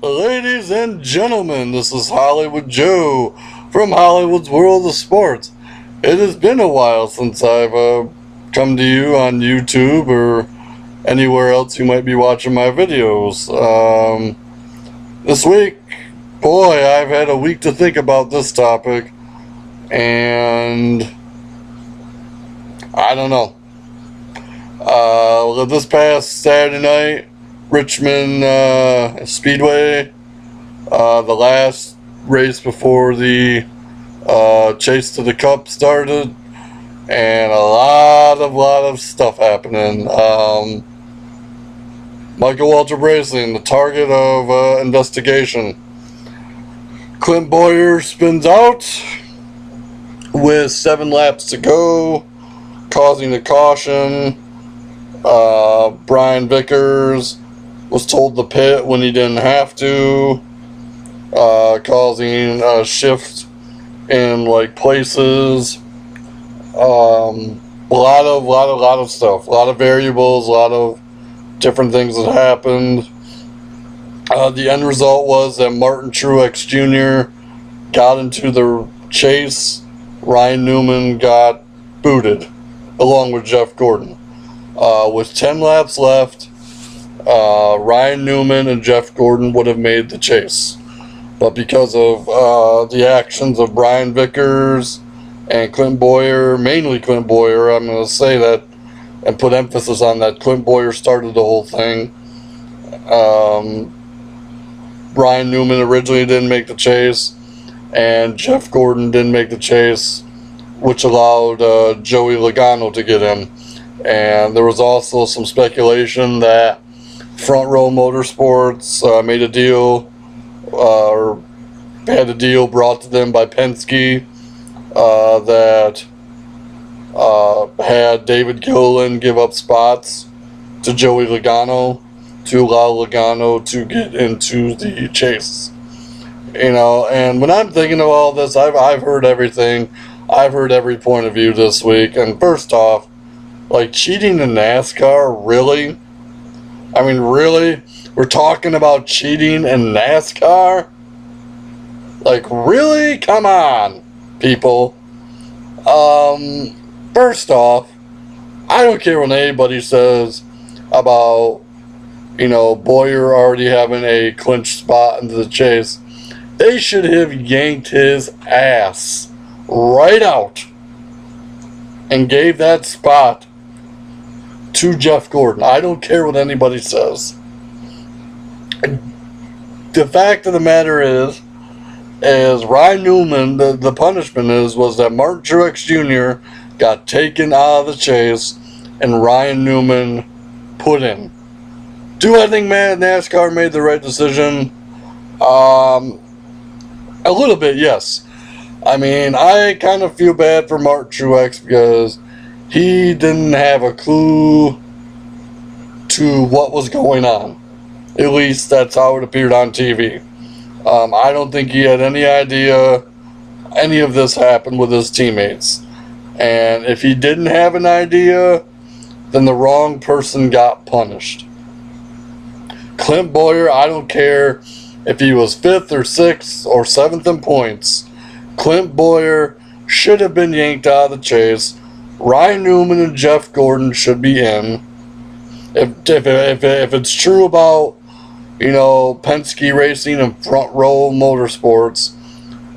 Ladies and gentlemen, this is Hollywood Joe from Hollywood's World of Sports. It has been a while since I've come to you on YouTube or anywhere else you might be watching my videos. This week, boy, I've had a week to think about this topic, and I don't know. This past Saturday night, Richmond Speedway, the last race before the chase to the cup started, and a lot of stuff happening. Michael Waltrip Racing, the target of investigation. Clint Bowyer spins out with 7 laps to go, causing a caution. Brian Vickers was told to pit when he didn't have to, causing a shift in places. A lot of stuff, a lot of variables, a lot of different things that happened. The end result was that Martin Truex Jr. got into the chase. Ryan Newman got booted, along with Jeff Gordon. With 10 laps left, Ryan Newman and Jeff Gordon would have made the chase. But because of the actions of Brian Vickers and Clint Bowyer, mainly Clint Bowyer, I'm going to say that and put emphasis on that. Clint Bowyer started the whole thing. Ryan Newman originally didn't make the chase, and Jeff Gordon didn't make the chase, which allowed Joey Logano to get in. And there was also some speculation that Front Row Motorsports made a deal, or had a deal brought to them by Penske that had David Gilliland give up spots to Joey Logano to allow Logano to get into the chase. And when I'm thinking of all this, I've heard everything. I've heard every point of view this week. And first off, cheating in NASCAR, really? I mean, really? We're talking about cheating in NASCAR? Really? Come on, people. First off, I don't care what anybody says about, Bowyer already having a clinched spot into the chase. They should have yanked his ass right out and gave that spot to Jeff Gordon. I don't care what anybody says. The fact of the matter is Ryan Newman, the punishment was that Martin Truex Jr. got taken out of the chase and Ryan Newman put in. Do I think NASCAR made the right decision? A little bit, yes. I mean, I kind of feel bad for Martin Truex because he didn't have a clue to what was going on. At least that's how it appeared on TV. I don't think he had any idea any of this happened with his teammates. And if he didn't have an idea, then the wrong person got punished. Clint Bowyer, I don't care if he was 5th or 6th or 7th in points. Clint Bowyer should have been yanked out of the chase. Ryan Newman and Jeff Gordon should be in. If it's true about, Penske Racing and Front Row Motorsports,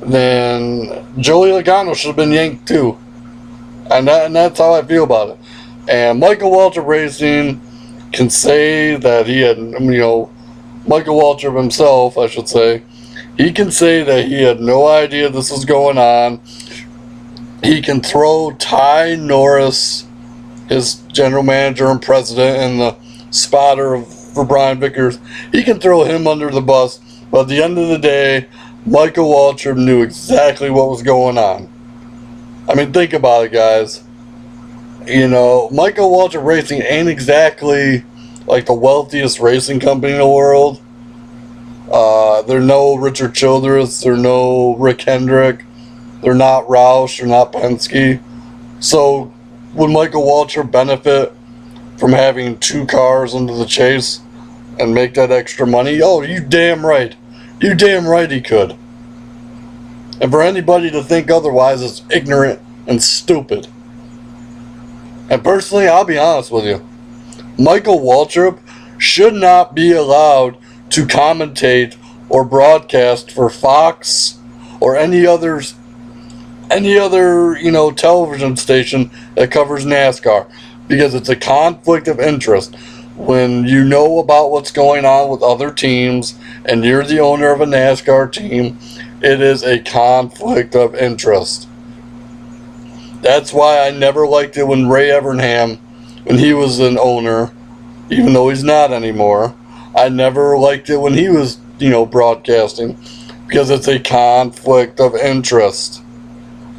then Joey Logano should have been yanked too. And that's how I feel about it. And Michael Waltrip Racing can say that he had, Michael Waltrip himself, I should say, he can say that he had no idea this was going on. He can throw Ty Norris, his general manager and president, and the spotter for Brian Vickers. He can throw him under the bus. But at the end of the day, Michael Waltrip knew exactly what was going on. I mean, think about it, guys. Michael Waltrip Racing ain't exactly the wealthiest racing company in the world. They're no Richard Childress. They're no Rick Hendrick. They're not Roush. They're not Penske. So, would Michael Waltrip benefit from having 2 cars into the chase and make that extra money? Oh, you damn right. You damn right he could. And for anybody to think otherwise is ignorant and stupid. And personally, I'll be honest with you. Michael Waltrip should not be allowed to commentate or broadcast for Fox or any other television station that covers NASCAR, because it's a conflict of interest. When you know about what's going on with other teams and you're the owner of a NASCAR team, it is a conflict of interest. That's why I never liked it when Ray Evernham, when he was an owner, even though he's not anymore. I never liked it when he was, broadcasting, because it's a conflict of interest.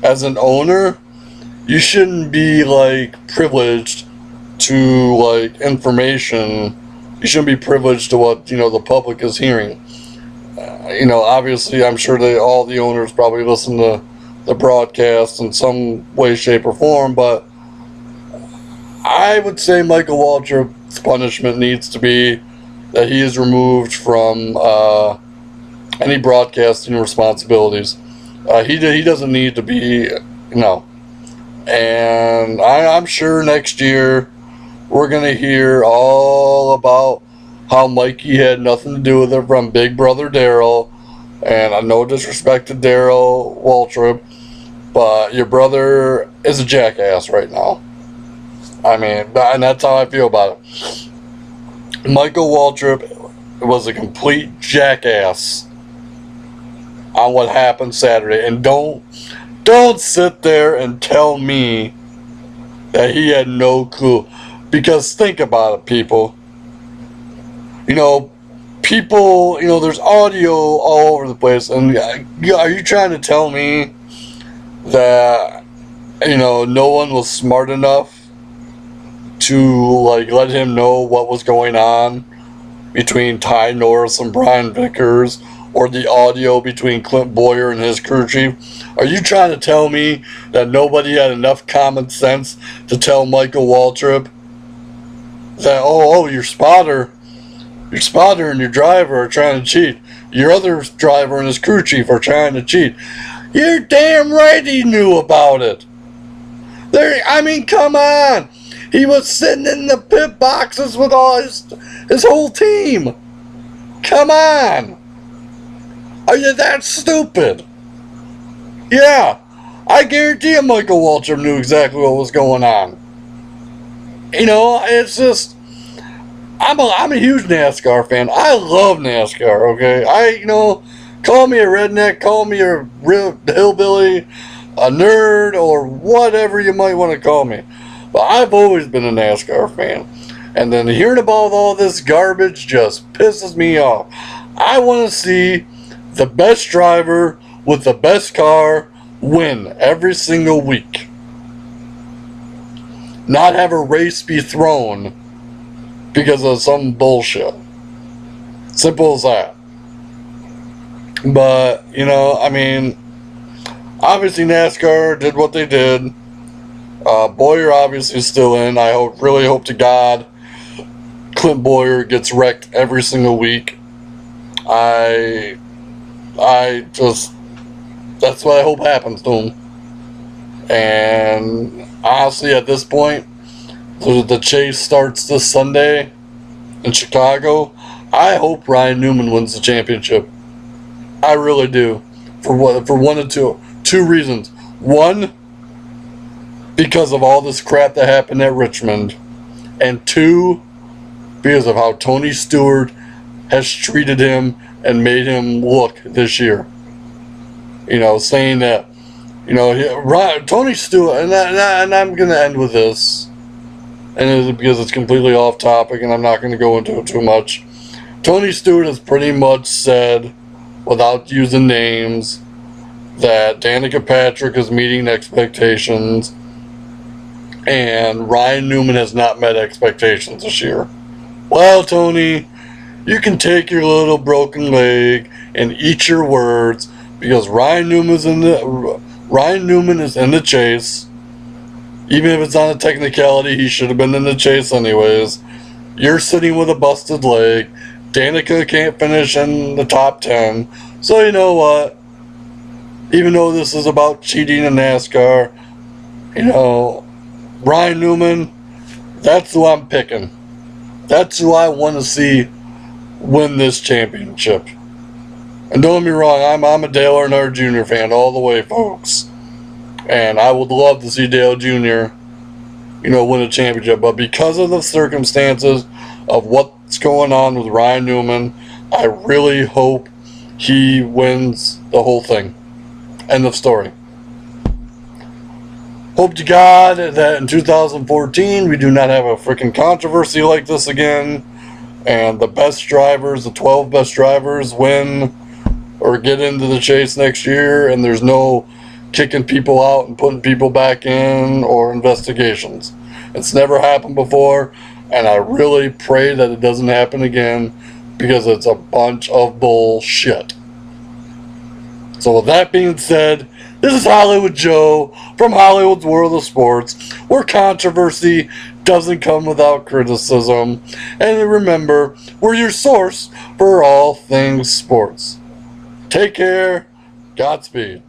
As an owner, you shouldn't be privileged to information. You shouldn't be privileged to what the public is hearing. Obviously, I'm sure all the owners probably listen to the broadcast in some way, shape, or form, but I would say Michael Waltrip's punishment needs to be that he is removed from any broadcasting responsibilities. He doesn't need to be, And I'm sure next year we're going to hear all about how Mikey had nothing to do with it from Big Brother Daryl. And no disrespect to Daryl Waltrip, but your brother is a jackass right now. And that's how I feel about it. Michael Waltrip was a complete jackass on what happened Saturday. And don't sit there and tell me that he had no clue. Because think about it, people. There's audio all over the place. And are you trying to tell me that, no one was smart enough to let him know what was going on between Ty Norris and Brian Vickers, or the audio between Clint Boyer and his crew chief? Are you trying to tell me that nobody had enough common sense to tell Michael Waltrip that, your spotter and your driver are trying to cheat. Your other driver and his crew chief are trying to cheat. You're damn right he knew about it. Come on. He was sitting in the pit boxes with all his whole team. Come on. Are you that stupid? Yeah. I guarantee you Michael Waltrip knew exactly what was going on. It's just, I'm a huge NASCAR fan. I love NASCAR, okay? Call me a redneck, call me a real hillbilly, a nerd, or whatever you might want to call me. But I've always been a NASCAR fan. And then hearing about all this garbage just pisses me off. I want to see the best driver with the best car win every single week. Not have a race be thrown because of some bullshit. Simple as that. But, obviously NASCAR did what they did. Boyer obviously is still in. I really hope to God Clint Boyer gets wrecked every single week. That's what I hope happens to him. And honestly, at this point, the chase starts this Sunday in Chicago. I hope Ryan Newman wins the championship. I really do. For one of two reasons. One, because of all this crap that happened at Richmond. And two, because of how Tony Stewart has treated him and made him look this year. Saying that, Tony Stewart, and I'm going to end with this, and because it's completely off topic and I'm not going to go into it too much. Tony Stewart has pretty much said, without using names, that Danica Patrick is meeting expectations and Ryan Newman has not met expectations this year. Well, Tony, you can take your little broken leg and eat your words, because Ryan Newman is in the chase. Even if it's on a technicality, he should have been in the chase anyways. You're sitting with a busted leg, Danica can't finish in the top 10. So you know what? Even though this is about cheating in NASCAR, you know, Ryan Newman, that's who I'm picking. That's who I want to see win this championship. And don't get me wrong, I'm a Dale Earnhardt Jr. fan all the way, folks. And I would love to see Dale Jr., win a championship. But because of the circumstances of what's going on with Ryan Newman, I really hope he wins the whole thing. End of story. Hope to God that in 2014 we do not have a freaking controversy like this again, and the best drivers, the 12 best drivers, win or get into the chase next year, and there's no kicking people out and putting people back in or investigations. It's never happened before, and I really pray that it doesn't happen again, because it's a bunch of bullshit. So with that being said, this is Hollywood Joe from Hollywood's World of Sports, where controversy doesn't come without criticism. And remember, we're your source for all things sports. Take care. Godspeed.